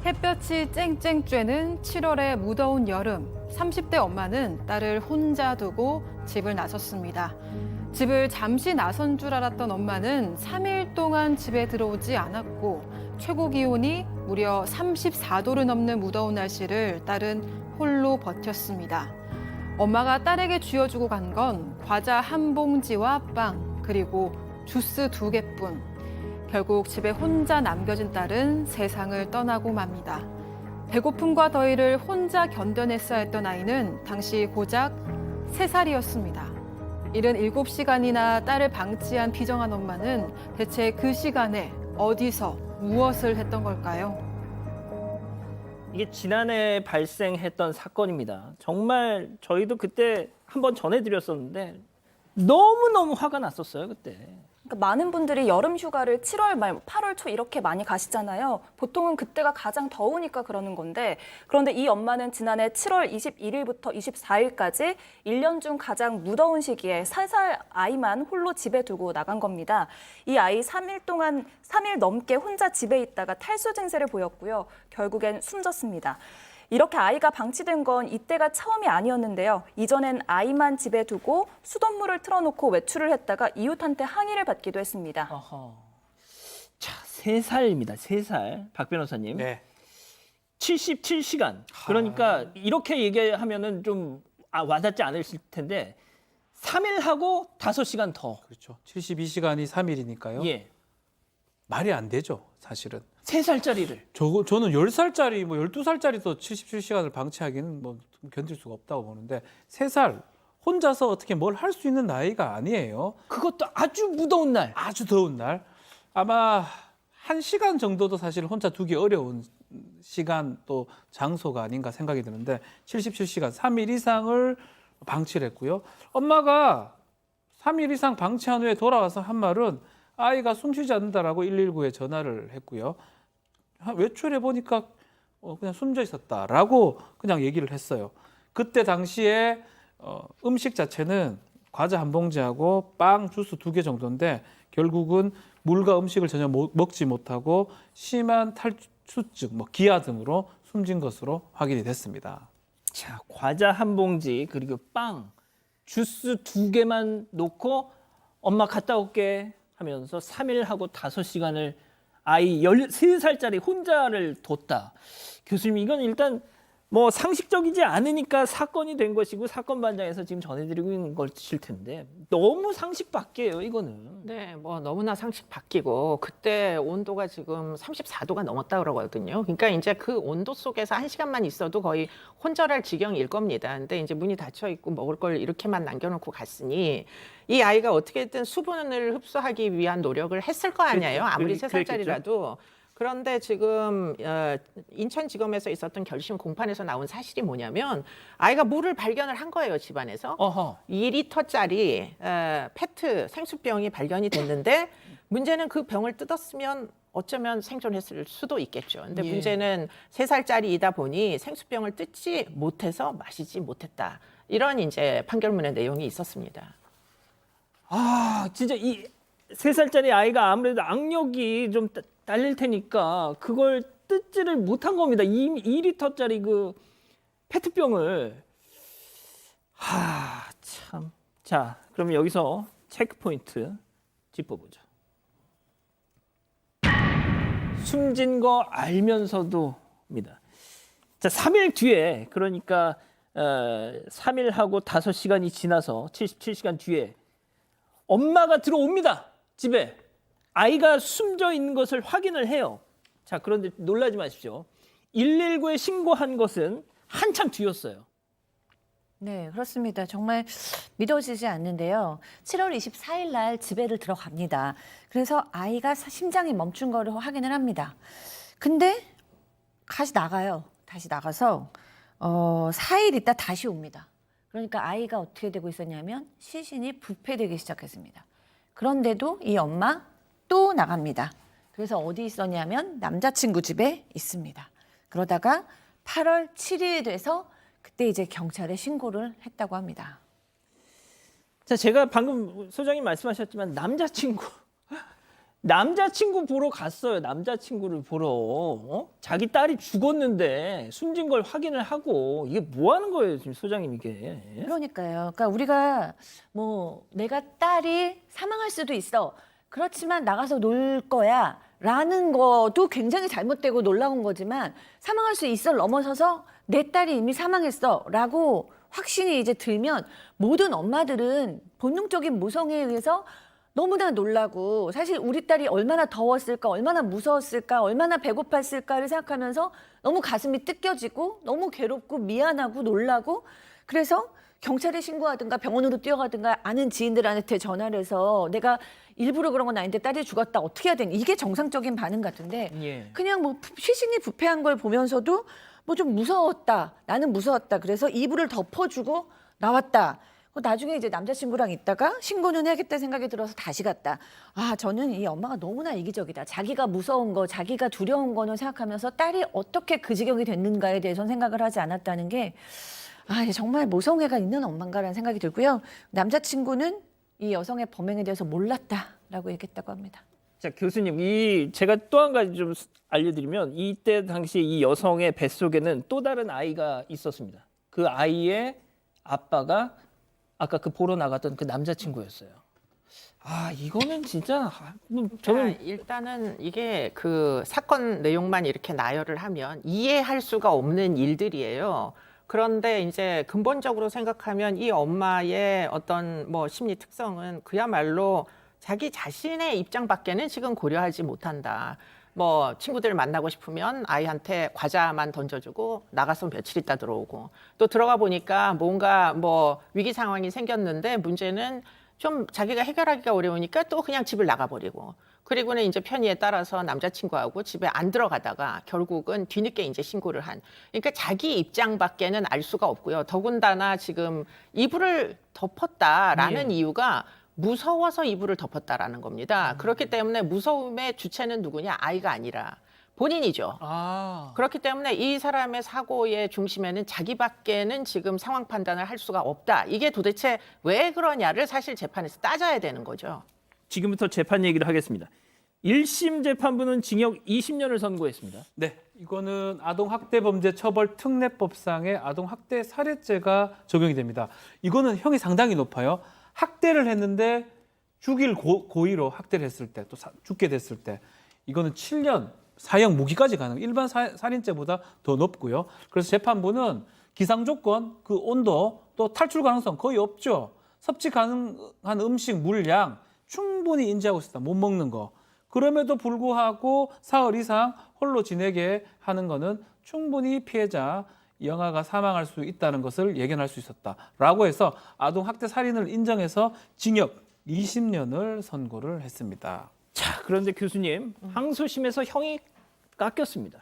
햇볕이 쨍쨍 쬐는 7월의 무더운 여름, 30대 엄마는 딸을 혼자 두고 집을 나섰습니다. 집을 잠시 나선 줄 알았던 엄마는 3일 동안 집에 들어오지 않았고 최고 기온이 무려 34도를 넘는 무더운 날씨를 딸은 홀로 버텼습니다. 엄마가 딸에게 쥐어주고 간 건 과자 한 봉지와 빵, 그리고 주스 2개뿐. 결국 집에 혼자 남겨진 딸은 세상을 떠나고 맙니다. 배고픔과 더위를 혼자 견뎌냈어야 했던 아이는 당시 고작 3살이었습니다. 이른 7시간이나 딸을 방치한 비정한 엄마는 대체 그 시간에 어디서 무엇을 했던 걸까요? 이게 지난해 발생했던 사건입니다. 정말 저희도 그때 한번 전해드렸었는데 너무너무 화가 났었어요, 그때. 그러니까 많은 분들이 여름 휴가를 7월 말, 8월 초 이렇게 많이 가시잖아요. 보통은 그때가 가장 더우니까 그러는 건데 그런데 이 엄마는 지난해 7월 21일부터 24일까지 1년 중 가장 무더운 시기에 3살 아이만 홀로 집에 두고 나간 겁니다. 이 아이 3일 넘게 혼자 집에 있다가 탈수 증세를 보였고요. 결국엔 숨졌습니다. 이렇게 아이가 방치된 건 이때가 처음이 아니었는데요. 이전엔 아이만 집에 두고 수돗물을 틀어놓고 외출을 했다가 이웃한테 항의를 받기도 했습니다. 어허. 자, 3살입니다. 3살. 박 변호사님. 네. 77시간. 그러니까 이렇게 얘기하면은 좀 와닿지 않으실 텐데 3일 하고 5시간 더. 그렇죠. 72시간이 3일이니까요. 예. 말이 안 되죠, 사실은. 3살짜리를. 저는 10살짜리, 12살짜리도 77시간을 방치하기는 견딜 수가 없다고 보는데 3살 혼자서 어떻게 뭘 할 수 있는 나이가 아니에요. 그것도 아주 무더운 날. 아주 더운 날. 아마 1시간 정도도 사실 혼자 두기 어려운 시간 또 장소가 아닌가 생각이 드는데 77시간, 3일 이상을 방치를 했고요. 엄마가 3일 이상 방치한 후에 돌아와서 한 말은 아이가 숨쉬지 않는다라고 119에 전화를 했고요. 외출해 보니까 그냥 숨져 있었다라고 그냥 얘기를 했어요. 그때 당시에 음식 자체는 과자 한 봉지하고 빵, 주스 2개 정도인데 결국은 물과 음식을 전혀 먹지 못하고 심한 탈수증, 기아 등으로 숨진 것으로 확인이 됐습니다. 자, 과자 한 봉지 그리고 빵, 주스 2개만 놓고 엄마 갔다 올게 하면서 3일 하고 5시간을 아이 13살짜리 혼자를 뒀다. 교수님, 이건 일단 상식적이지 않으니까 사건이 된 것이고 사건 반장에서 지금 전해드리고 있는 것일 텐데 너무 상식 밖이에요, 이거는. 네, 너무나 상식 바뀌고 그때 온도가 지금 34도가 넘었다 그러거든요. 그러니까 이제 그 온도 속에서 1시간만 있어도 거의 혼절할 지경일 겁니다. 근데 이제 문이 닫혀 있고 먹을 걸 이렇게만 남겨놓고 갔으니 이 아이가 어떻게든 수분을 흡수하기 위한 노력을 했을 거 아니에요. 아무리 3살짜리라도. 그런데 지금 인천지검에서 있었던 결심 공판에서 나온 사실이 뭐냐면 아이가 물을 발견을 한 거예요, 집안에서. 어허. 2리터짜리 페트 생수병이 발견이 됐는데 문제는 그 병을 뜯었으면 어쩌면 생존했을 수도 있겠죠. 근데 예. 문제는 3살짜리이다 보니 생수병을 뜯지 못해서 마시지 못했다. 이런 이제 판결문의 내용이 있었습니다. 진짜 이 3살짜리 아이가 아무래도 악력이 좀 딸릴 테니까 그걸 뜯지를 못한 겁니다. 2리터짜리 그 페트병을. 참. 자, 그러면 여기서 체크 포인트 짚어보죠. 숨진 거 알면서도입니다. 자, 3일 뒤에, 그러니까 3일하고 5시간이 지나서 77시간 뒤에 엄마가 들어옵니다, 집에. 아이가 숨져 있는 것을 확인을 해요. 자, 그런데 놀라지 마십시오. 119에 신고한 것은 한참 뒤였어요. 네, 그렇습니다. 정말 믿어지지 않는데요. 7월 24일 날 집에를 들어갑니다. 그래서 아이가 심장이 멈춘 거를 확인을 합니다. 근데 다시 나가요. 다시 나가서 4일 있다 다시 옵니다. 그러니까 아이가 어떻게 되고 있었냐면 시신이 부패되기 시작했습니다. 그런데도 이 엄마 또 나갑니다. 그래서 어디 있었냐면 남자친구 집에 있습니다. 그러다가 8월 7일이 돼서 그때 이제 경찰에 신고를 했다고 합니다. 자, 제가 방금 소장님 말씀하셨지만 남자친구 남자친구 보러 갔어요. 남자친구를 보러. 자기 딸이 죽었는데 숨진 걸 확인을 하고 이게 뭐 하는 거예요, 지금 소장님 이게. 그러니까요. 그러니까 우리가 뭐 내가 딸이 사망할 수도 있어. 그렇지만 나가서 놀 거야. 라는 것도 굉장히 잘못되고 놀라운 거지만 사망할 수 있어를 넘어서서 내 딸이 이미 사망했어. 라고 확신이 이제 들면 모든 엄마들은 본능적인 모성에 의해서 너무나 놀라고 사실 우리 딸이 얼마나 더웠을까, 얼마나 무서웠을까, 얼마나 배고팠을까를 생각하면서 너무 가슴이 뜯겨지고 너무 괴롭고 미안하고 놀라고 그래서 경찰에 신고하든가 병원으로 뛰어가든가 아는 지인들한테 전화를 해서 내가 일부러 그런 건 아닌데 딸이 죽었다 어떻게 해야 되니 이게 정상적인 반응 같은데 예. 그냥 뭐 시신이 부패한 걸 보면서도 뭐 좀 무서웠다. 나는 무서웠다. 그래서 이불을 덮어주고 나왔다. 나중에 이제 남자친구랑 있다가 신고는 해야겠다 생각이 들어서 다시 갔다. 아, 저는 이 엄마가 너무나 이기적이다. 자기가 무서운 거, 자기가 두려운 거는 생각하면서 딸이 어떻게 그 지경이 됐는가에 대해서는 생각을 하지 않았다는 게 아, 정말 모성애가 있는 엄마인가라는 생각이 들고요. 남자친구는 이 여성의 범행에 대해서 몰랐다라고 얘기했다고 합니다. 자, 교수님, 제가 또 한 가지 좀 알려드리면 이때 당시 이 여성의 뱃속에는 또 다른 아이가 있었습니다. 그 아이의 아빠가 아까 그 보러 나갔던 그 남자친구였어요. 아, 이거는 진짜 저는 일단은 이게 그 사건 내용만 이렇게 나열을 하면 이해할 수가 없는 일들이에요. 그런데 이제 근본적으로 생각하면 이 엄마의 어떤 뭐 심리 특성은 그야말로 자기 자신의 입장밖에는 지금 고려하지 못한다. 뭐 친구들 만나고 싶으면 아이한테 과자만 던져주고 나가서 며칠 있다 들어오고 또 들어가 보니까 뭔가 뭐 위기 상황이 생겼는데 문제는 좀 자기가 해결하기가 어려우니까 또 그냥 집을 나가버리고 그리고는 이제 편의에 따라서 남자친구하고 집에 안 들어가다가 결국은 뒤늦게 이제 신고를 한. 그러니까 자기 입장밖에는 알 수가 없고요. 더군다나 지금 이불을 덮었다라는 예. 이유가 무서워서 이불을 덮었다라는 겁니다. 그렇기 때문에 무서움의 주체는 누구냐? 아이가 아니라 본인이죠. 아, 그렇기 때문에 이 사람의 사고의 중심에는 자기밖에는 지금 상황 판단을 할 수가 없다. 이게 도대체 왜 그러냐를 사실 재판에서 따져야 되는 거죠. 지금부터 재판 얘기를 하겠습니다. 1심 재판부는 징역 20년을 선고했습니다. 네, 이거는 아동학대범죄처벌특례법상의 아동학대 살해죄가 적용이 됩니다. 이거는 형이 상당히 높아요. 학대를 했는데 죽일 고의로 학대를 했을 때 또 죽게 됐을 때 이거는 7년 사형 무기까지 가능. 일반 살인죄보다 더 높고요. 그래서 재판부는 기상 조건, 그 온도 또 탈출 가능성 거의 없죠. 섭취 가능한 음식 물량 충분히 인지하고 있었다. 못 먹는 거. 그럼에도 불구하고 사흘 이상 홀로 지내게 하는 거는 충분히 피해자 영아가 사망할 수 있다는 것을 예견할 수 있었다라고 해서 아동학대 살인을 인정해서 징역 20년을 선고를 했습니다. 자, 그런데 교수님, 항소심에서 형이 깎였습니다.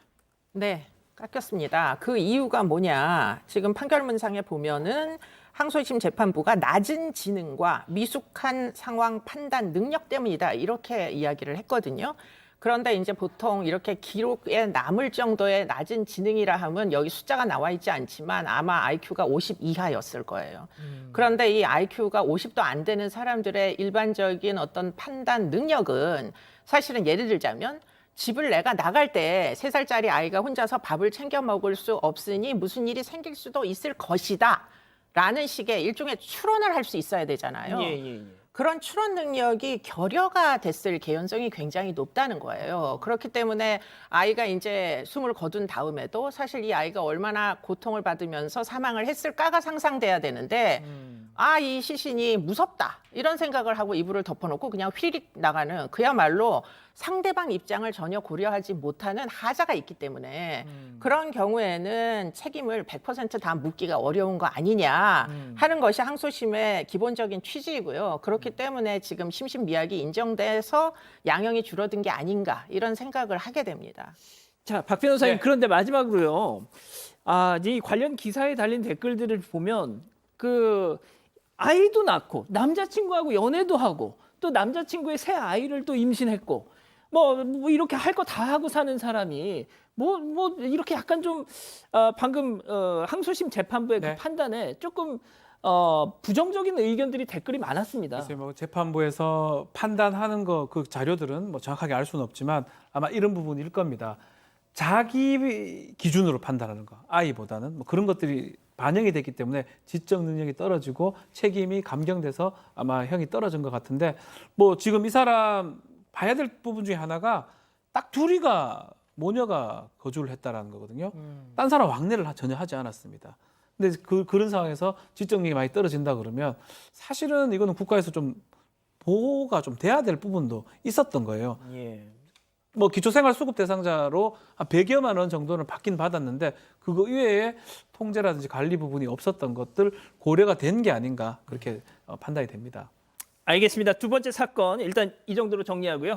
네, 깎였습니다. 그 이유가 뭐냐? 지금 판결문상에 보면은 항소심 재판부가 낮은 지능과 미숙한 상황 판단 능력 때문이다. 이렇게 이야기를 했거든요. 그런데 이제 보통 이렇게 기록에 남을 정도의 낮은 지능이라 하면 여기 숫자가 나와 있지 않지만 아마 IQ가 50 이하였을 거예요. 그런데 이 IQ가 50도 안 되는 사람들의 일반적인 어떤 판단 능력은 사실은 예를 들자면 집을 내가 나갈 때 3살짜리 아이가 혼자서 밥을 챙겨 먹을 수 없으니 무슨 일이 생길 수도 있을 것이다. 라는 식의 일종의 추론을 할 수 있어야 되잖아요. 예. 그런 추론 능력이 결여가 됐을 개연성이 굉장히 높다는 거예요. 그렇기 때문에 아이가 이제 숨을 거둔 다음에도 사실 이 아이가 얼마나 고통을 받으면서 사망을 했을까가 상상돼야 되는데 이 시신이 무섭다 이런 생각을 하고 이불을 덮어놓고 그냥 휘리릭 나가는 그야말로 상대방 입장을 전혀 고려하지 못하는 하자가 있기 때문에 그런 경우에는 책임을 100% 묻기가 어려운 거 아니냐 하는 것이 항소심의 기본적인 취지이고요. 그렇기 때문에 지금 심신미약이 인정돼서 양형이 줄어든 게 아닌가 이런 생각을 하게 됩니다. 자, 박 변호사님, 네. 그런데 마지막으로요. 이 관련 기사에 달린 댓글들을 보면 그 아이도 낳고 남자친구하고 연애도 하고 또 남자친구의 새 아이를 또 임신했고 뭐 이렇게 할 거 다 하고 사는 사람이 뭐 이렇게 약간 좀 방금 항소심 재판부의 네. 그 판단에 조금 부정적인 의견들이 댓글이 많았습니다. 글쎄요, 뭐 재판부에서 판단하는 거 그 자료들은 뭐 정확하게 알 수는 없지만 아마 이런 부분일 겁니다. 자기 기준으로 판단하는 거, 아이보다는 뭐 그런 것들이 반영이 됐기 때문에 지적 능력이 떨어지고 책임이 감경돼서 아마 형이 떨어진 것 같은데 뭐 지금 이 사람 봐야 될 부분 중에 하나가 딱 둘이가 모녀가 거주를 했다라는 거거든요. 딴 사람 왕래를 전혀 하지 않았습니다. 근데 그런 상황에서 지적 능력이 많이 떨어진다 그러면 사실은 이거는 국가에서 좀 보호가 좀 돼야 될 부분도 있었던 거예요. 예. 뭐 기초생활수급 대상자로 한 100여만 원 정도는 받긴 받았는데 그거 이외에 통제라든지 관리 부분이 없었던 것들 고려가 된 게 아닌가 그렇게 판단이 됩니다. 알겠습니다. 두 번째 사건 일단 이 정도로 정리하고요.